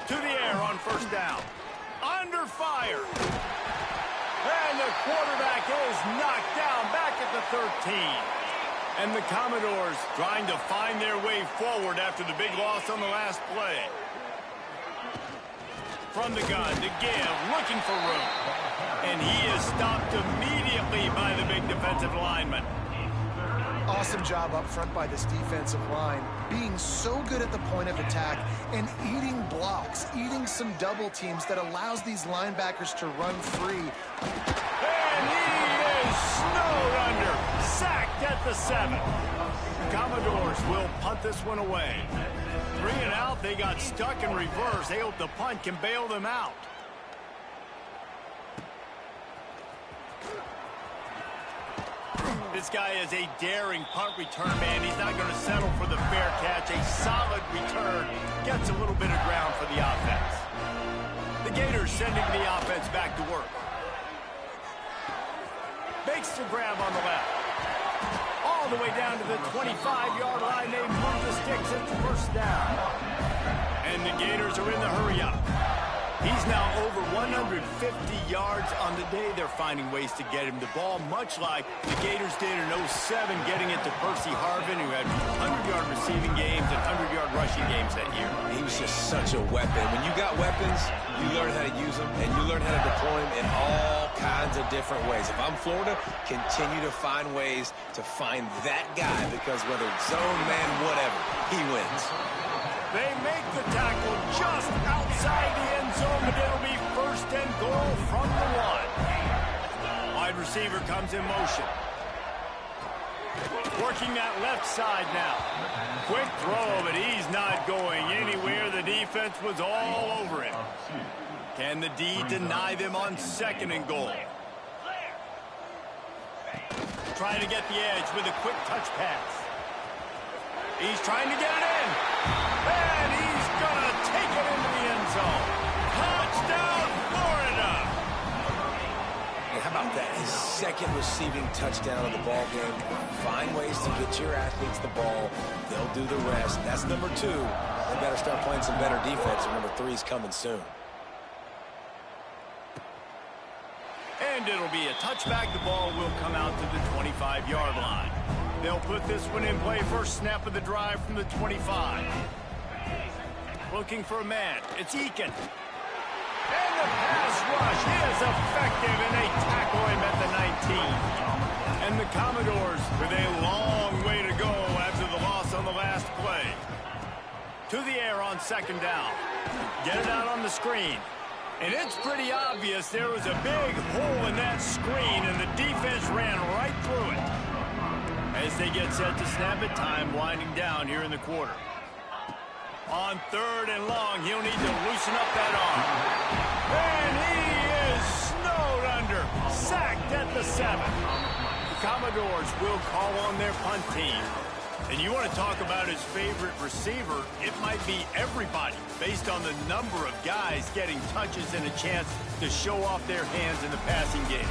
To the air on first down. Under fire. And the quarterback is knocked down back at the 13. And the Commodores trying to find their way forward after the big loss on the last play. From the gun to give, looking for room. And he is stopped immediately by the big defensive lineman. Awesome job up front by this defensive line, being so good at the point of attack and eating blocks, eating some double teams that allows these linebackers to run free. And he is snowed under, sacked at the 7. The Commodores will punt this one away. 3 and out, they got stuck in reverse. They hope the punt can bail them out. This guy is a daring punt return man. He's not going to settle for the fair catch. A solid return. Gets a little bit of ground for the offense. The Gators sending the offense back to work. Makes the grab on the left. All the way down to the 25-yard line. They move the sticks. It's first down. And the Gators are in the hurry up. He's now over 150 yards on the day. They're finding ways to get him the ball, much like the Gators did in 07, getting it to Percy Harvin, who had 100-yard receiving games and 100-yard rushing games that year. He was just such a weapon. When you got weapons, you learn how to use them, and you learn how to deploy them in all kinds of different ways. If I'm Florida, continue to find ways to find that guy, because whether it's zone, man, whatever, he wins. They make the tackle just outside the end zone, but it'll be first and goal from the 1. Wide receiver comes in motion. Working that left side now. Quick throw, but he's not going anywhere. The defense was all over him. Can the D deny them on second and goal? Trying to get the edge with a quick touch pass. He's trying to get it in. And he's going to take it into the end zone. Touchdown, Florida! How about that? His second receiving touchdown of the ball game. Find ways to get your athletes the ball. They'll do the rest. That's number 2. They better start playing some better defense, or number 3 is coming soon. And it'll be a touchback. The ball will come out to the 25-yard line. They'll put this one in play. First snap of the drive from the 25. Looking for a man. It's Eakin. And the pass rush is effective, and they tackle him at the 19. And the Commodores with a long way to go after the loss on the last play. To the air on second down. Get it out on the screen. And it's pretty obvious there was a big hole in that screen, and the defense ran right through it. As they get set to snap it, time winding down here in the quarter. On third and long, he'll need to loosen up that arm. And he is snowed under, sacked at the 7. The Commodores will call on their punt team. And you want to talk about his favorite receiver, it might be everybody, based on the number of guys getting touches and a chance to show off their hands in the passing game.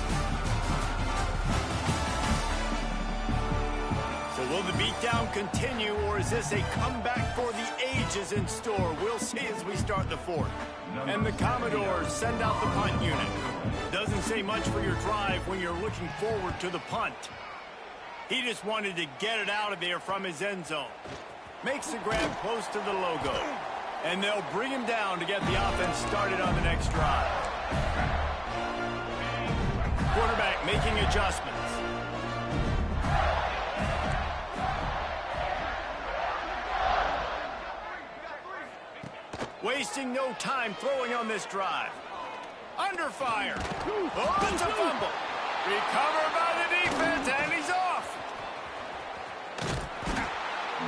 So will the beatdown continue, or is this a comeback for the ages in store? We'll see as we start the fourth. And the Commodores send out the punt unit. Doesn't say much for your drive when you're looking forward to the punt. He just wanted to get it out of there from his end zone. Makes the grab close to the logo. And they'll bring him down to get the offense started on the next drive. Quarterback making adjustments. Wasting no time throwing on this drive. Under fire. Oh, it's a fumble. Recovered by the defense, and he's off.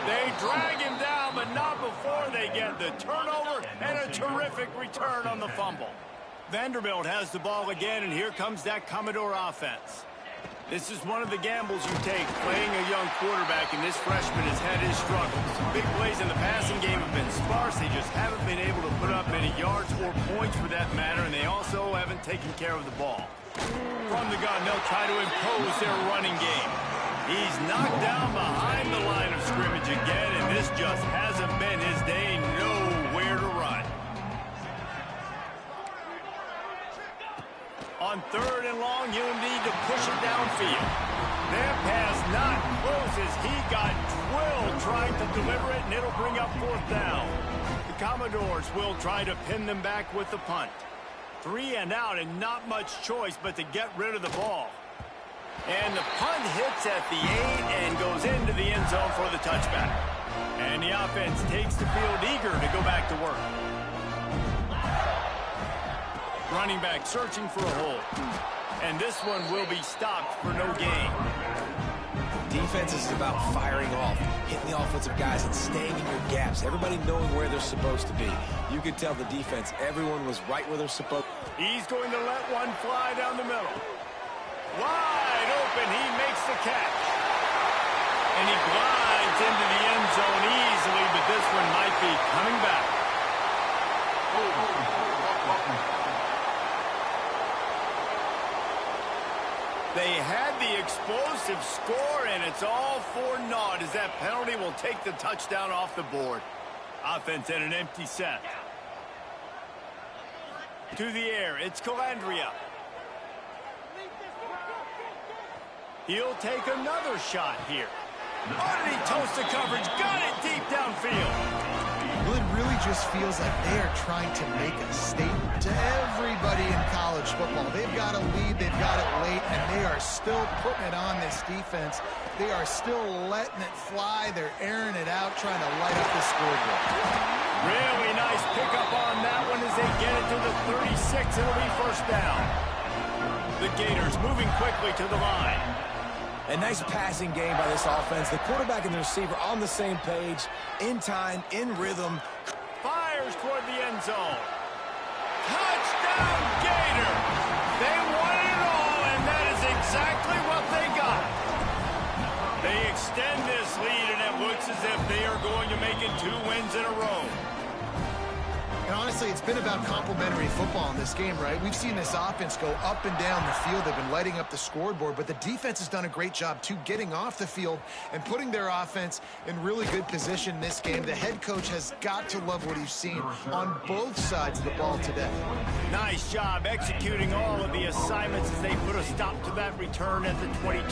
They drag him down, but not before they get the turnover and a terrific return on the fumble. Vanderbilt has the ball again, and here comes that Commodore offense. This is one of the gambles you take, playing a young quarterback, and this freshman has had his struggles. Big plays in the passing game have been sparse. They just haven't been able to put up many yards or points for that matter, and they also haven't taken care of the ball. From the gun, they'll try to impose their running game. He's knocked down behind the line of scrimmage again, and this just hasn't been his day. Nowhere to run. On third and long, you'll need to push it downfield. That pass not close as he got drilled trying to deliver it, and it'll bring up fourth down. The Commodores will try to pin them back with the punt. 3 and out, and not much choice but to get rid of the ball. And the punt hits at the 8 and goes into the end zone for the touchback. And the offense takes the field eager to go back to work. Running back searching for a hole. And this one will be stopped for no gain. Defense is about firing off, hitting the offensive guys and staying in your gaps. Everybody knowing where they're supposed to be. You could tell the defense, everyone was right where they're supposed to be. He's going to let one fly down the middle. Wide open, he makes the catch. And he glides into the end zone easily, but this one might be coming back. They had the explosive score, and it's all for naught as that penalty will take the touchdown off the board. Offense at an empty set. To the air, it's Calandria. He'll take another shot here. Underneath toast the coverage, got it deep downfield. Well, it really just feels like they are trying to make a statement to everybody in college football. They've got a lead, they've got it late, and they are still putting it on this defense. They are still letting it fly. They're airing it out, trying to light up the scoreboard. Really nice pickup on that one as they get it to the 36. It'll be first down. The Gators moving quickly to the line. A nice passing game by this offense. The quarterback and the receiver on the same page, in time, in rhythm. Fires toward the end zone. Touchdown, Gator! They wanted it all, and that is exactly what they got. They extend this lead, and it looks as if they are going to make it 2 wins in a row. And honestly, honestly, it's been about complementary football in this game, right? We've seen this offense go up and down the field. They've been lighting up the scoreboard, but the defense has done a great job, too, getting off the field and putting their offense in really good position in this game. The head coach has got to love what he's seen on both sides of the ball today. Nice job executing all of the assignments as they put a stop to that return at the 22.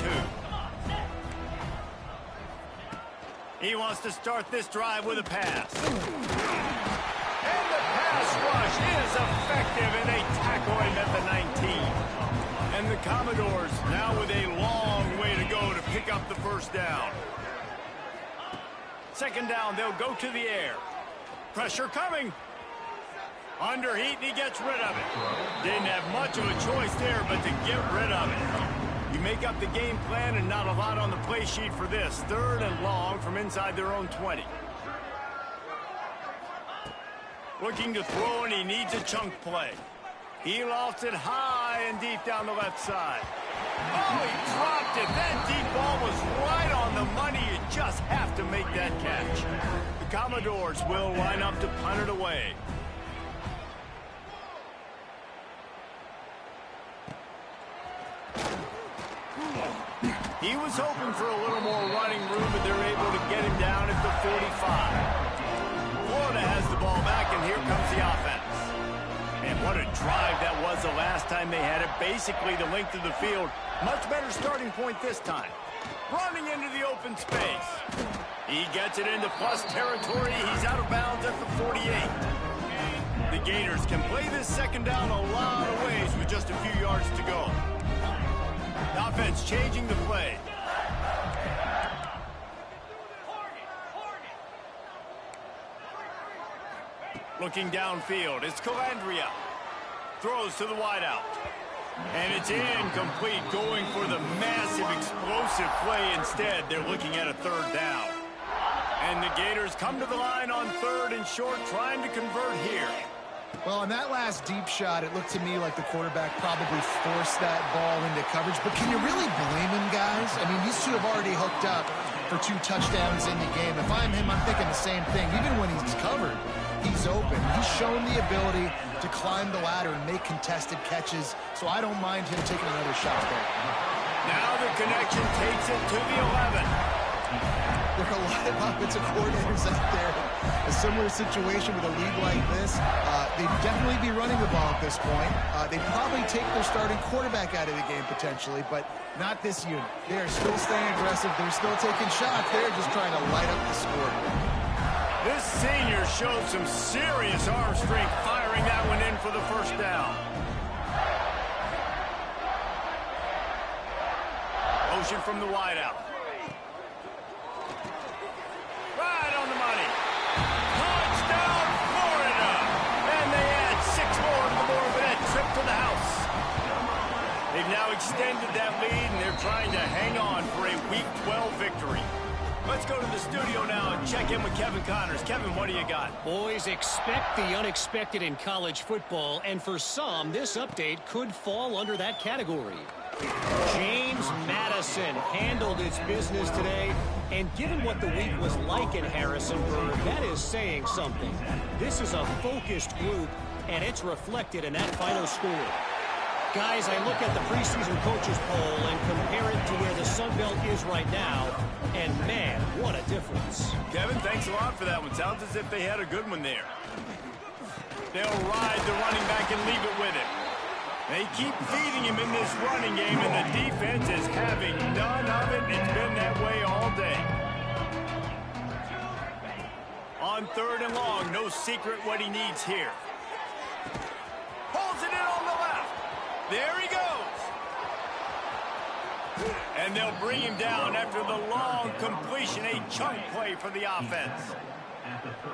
He wants to start this drive with a pass. And the pass rush is effective, and they tackle him at the 19. And the Commodores now with a long way to go to pick up the first down. Second down, they'll go to the air. Pressure coming. Under heat, and he gets rid of it. Didn't have much of a choice there, but to get rid of it. You make up the game plan and not a lot on the play sheet for this. Third and long from inside their own 20. Looking to throw, and he needs a chunk play. He lofts it high and deep down the left side. Oh, he dropped it. That deep ball was right on the money. You just have to make that catch. The Commodores will line up to punt it away. He was hoping for a little more running room, but they're able to get him down at the 45. Florida has the ball back, and here comes the offense. And what a drive that was the last time they had it. Basically the length of the field. Much better starting point this time. Running into the open space. He gets it into plus territory. He's out of bounds at the 48. The Gators can play this second down a lot of ways with just a few yards to go. Offense changing the play. Looking downfield, it's Calandria. Throws to the wideout. And it's incomplete, going for the massive explosive play instead. They're looking at a third down. And the Gators come to the line on third and short, trying to convert here. Well, on that last deep shot, it looked to me like the quarterback probably forced that ball into coverage. But can you really blame him, guys? I mean, these two have already hooked up for 2 touchdowns in the game. If I'm him, I'm thinking the same thing. Even when he's covered, he's open. He's shown the ability to climb the ladder and make contested catches. So I don't mind him taking another shot there. Now the connection takes it to the 11. There are a lot of offensive coordinators out there. A similar situation with a league like this. They'd definitely be running the ball at this point. They'd probably take their starting quarterback out of the game potentially, but not this unit. They're still staying aggressive. They're still taking shots. They're just trying to light up the score. This senior showed some serious arm strength, firing that one in for the first down. Motion from the wideout. Right on the money. Touchdown, Florida. And they add 6 more to the board with that trip to the house. They've now extended that lead, and they're trying to hang on for a Week 12 victory. Let's go to the studio now and check in with Kevin Connors. Kevin, what do you got? Boys, expect the unexpected in college football, and for some, this update could fall under that category. James Madison handled his business today, and given what the week was like in Harrisonburg, that is saying something. This is a focused group, and it's reflected in that final score. Guys, I look at the preseason coaches poll and compare it to where the Sun Belt is right now, and man, what a difference. Kevin, thanks a lot for that one. Sounds as if they had a good one there. They'll ride the running back and leave it with him. They keep feeding him in this running game, and the defense is having none of it. It's been that way all day. On third and long, no secret what he needs here. Holds it in on the left. There he goes. And they'll bring him down after the long completion, a chunk play for the offense.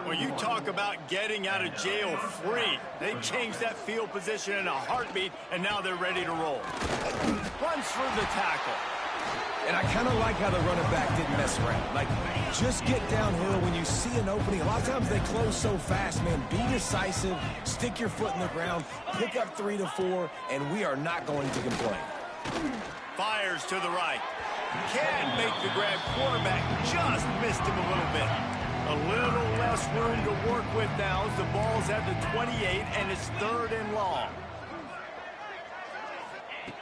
Well, you talk about getting out of jail free. They changed that field position in a heartbeat, and now they're ready to roll. Runs for the tackle. And I kind of like how the running back didn't mess around. Like, just get downhill when you see an opening. A lot of times they close so fast, man. Be decisive, stick your foot in the ground, pick up 3 to 4, and we are not going to complain. Fires to the right. Can't make the grab. Quarterback just missed him a little bit. A little less room to work with now as the ball's at the 28 and it's 3rd and long.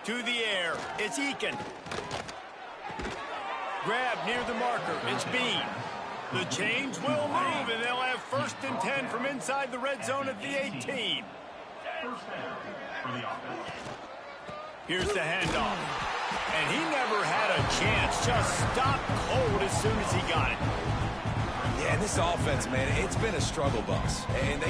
To the air, it's Eakin. Grab near the marker, it's Bean. The chains will move, and they'll have 1st and 10 from inside the red zone at the 18. Here's the handoff. And he never had a chance, just stopped cold as soon as he got it. Yeah, and this offense, man, it's been a struggle bus. And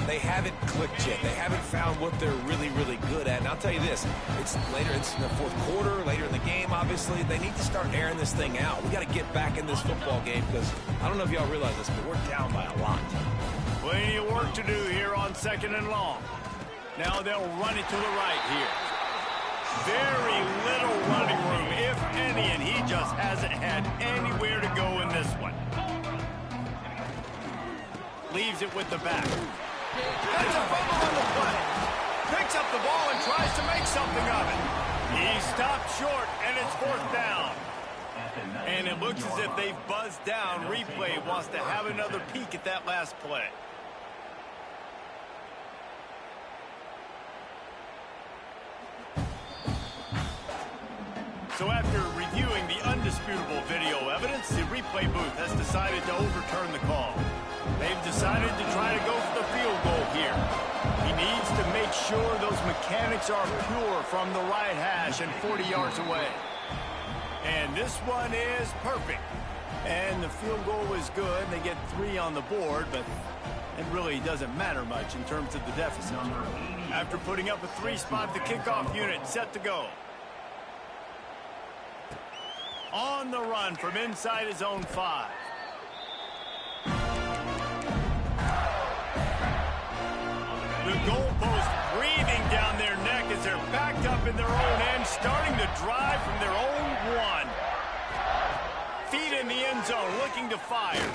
they haven't clicked yet. They haven't found what they're really, really good at. And I'll tell you this, it's in the 4th quarter, later in the game, obviously. They need to start airing this thing out. We got to get back in this football game because I don't know if y'all realize this, but we're down by a lot. Plenty of work to do here on 2nd and long. Now they'll run it to the right here. Very little running room, if any, and he just hasn't had anywhere to go in this one. Leaves it with the back. That's a fumble on the play. Picks up the ball and tries to make something of it. He stopped short, and it's 4th down. And it looks as if they've buzzed down. Replay wants to have another peek at that last play. So after reviewing the undisputable video evidence, the replay booth has decided to overturn the call. They've decided to try to go for the field goal here. He needs to make sure those mechanics are pure from the right hash and 40 yards away. And this one is perfect. And the field goal is good. They get 3 on the board, but it really doesn't matter much in terms of the deficit. After putting up a 3-spot, the kickoff unit set to go. On the run from inside his own 5. The goalpost breathing down their neck as they're backed up in their own end, starting to drive from their own 1. Feet in the end zone, looking to fire.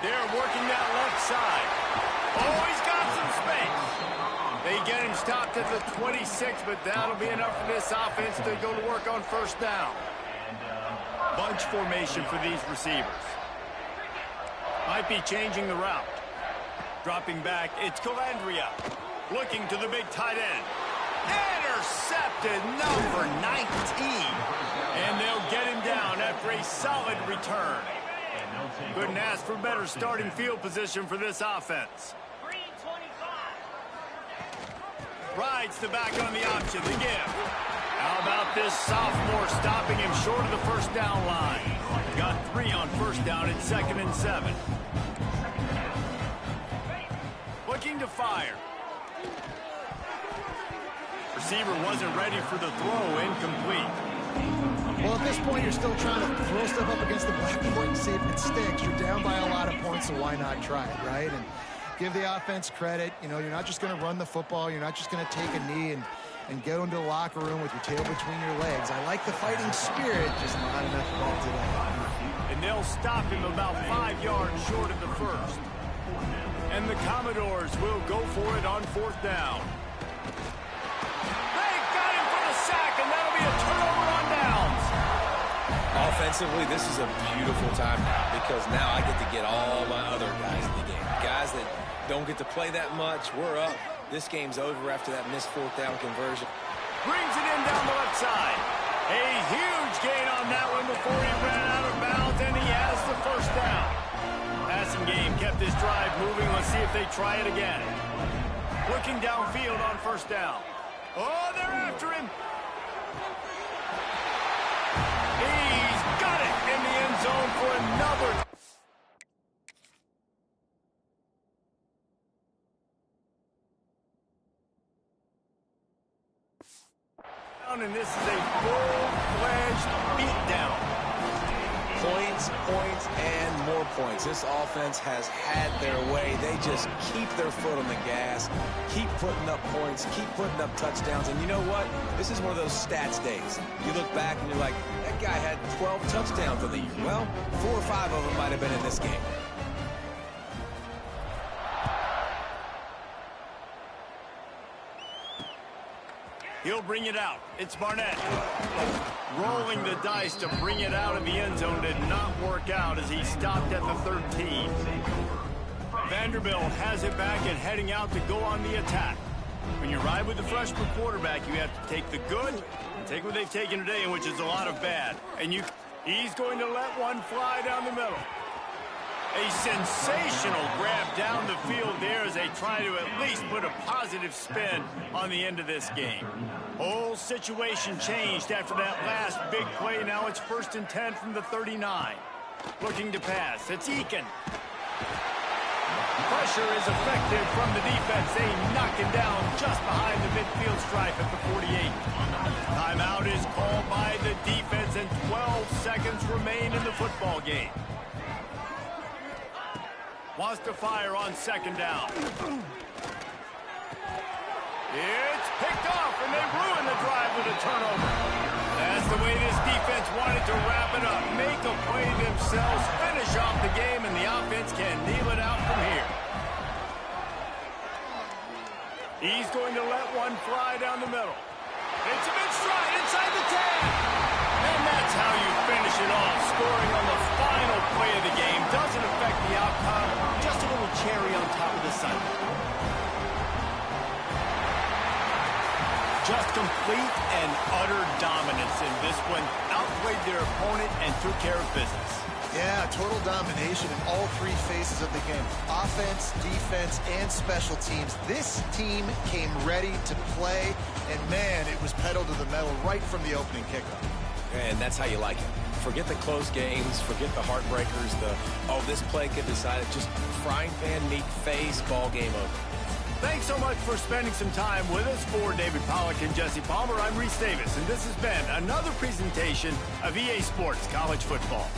They're working that left side. Oh, he's got some space. They get him stopped at the 26, but that'll be enough for this offense to go to work on 1st down. Bunch formation for these receivers. Might be changing the route. Dropping back, it's Calandria. Looking to the big tight end. Intercepted, number 19. And they'll get him down after a solid return. Couldn't ask for better starting field position for this offense. Rides the back on the option, the give. How about this sophomore stopping him short of the 1st down line? Got 3 on 1st down at 2nd and 7. Looking to fire. Receiver wasn't ready for the throw, incomplete. Well, at this point, you're still trying to throw stuff up against the blackboard and see if it sticks. You're down by a lot of points, so why not try it, right? And give the offense credit. You know, you're not just going to run the football. You're not just going to take a knee and go into the locker room with your tail between your legs. I like the fighting spirit, just not enough of that today. And they'll stop him about 5 yards short of the 1st. And the Commodores will go for it on 4th down. They got him for the sack, and that'll be a turnover on downs. Offensively, this is a beautiful time because now I get to get all my other guys in the game. Guys that don't get to play that much, we're up. This game's over after that missed 4th down conversion. Brings it in down the left side. A huge gain on that one before he ran out of bounds, and he has the 1st down. Passing game kept this drive moving. Let's see if they try it again. Looking downfield on 1st down. Oh, they're after him. He's got it in the end zone for another. And this is a full-fledged beatdown. Points, and more points. This offense has had their way. They just keep their foot on the gas, keep putting up points, keep putting up touchdowns. And you know what? This is one of those stats days. You look back and you're like, that guy had 12 touchdowns in the year. Well, 4 or 5 of them might have been in this game. He'll bring it out. It's Barnett. Rolling the dice to bring it out of the end zone did not work out as he stopped at the 13. Vanderbilt has it back and heading out to go on the attack. When you ride with the freshman quarterback, you have to take the good and take what they've taken today, which is a lot of bad. And he's going to let one fly down the middle. A sensational grab down the field there as they try to at least put a positive spin on the end of this game. Whole situation changed after that last big play. Now it's 1st and 10 from the 39. Looking to pass. It's Eakin. Pressure is effective from the defense. They knock him down just behind the midfield stripe at the 48. Timeout is called by the defense and 12 seconds remain in the football game. Wants to fire on 2nd down. It's picked off, and they ruin the drive with a turnover. That's the way this defense wanted to wrap it up. Make a play themselves, finish off the game, and the offense can kneel it out from here. He's going to let one fly down the middle. It's a big stride inside the 10. And that's how you finish it off. Scoring on the final play of the game doesn't affect the outcome. Just a little cherry on top of the sundae. Just complete and utter dominance in this one. Outplayed their opponent and took care of business. Yeah, total domination in all 3 phases of the game. Offense, defense, and special teams. This team came ready to play, and man, it was pedal to the metal right from the opening kickoff. And that's how you like it. Forget the close games, forget the heartbreakers, this play could decide it. Just frying pan meat face, ball game over. Thanks so much for spending some time with us. For David Pollack and Jesse Palmer, I'm Reese Davis, and this has been another presentation of EA Sports College Football.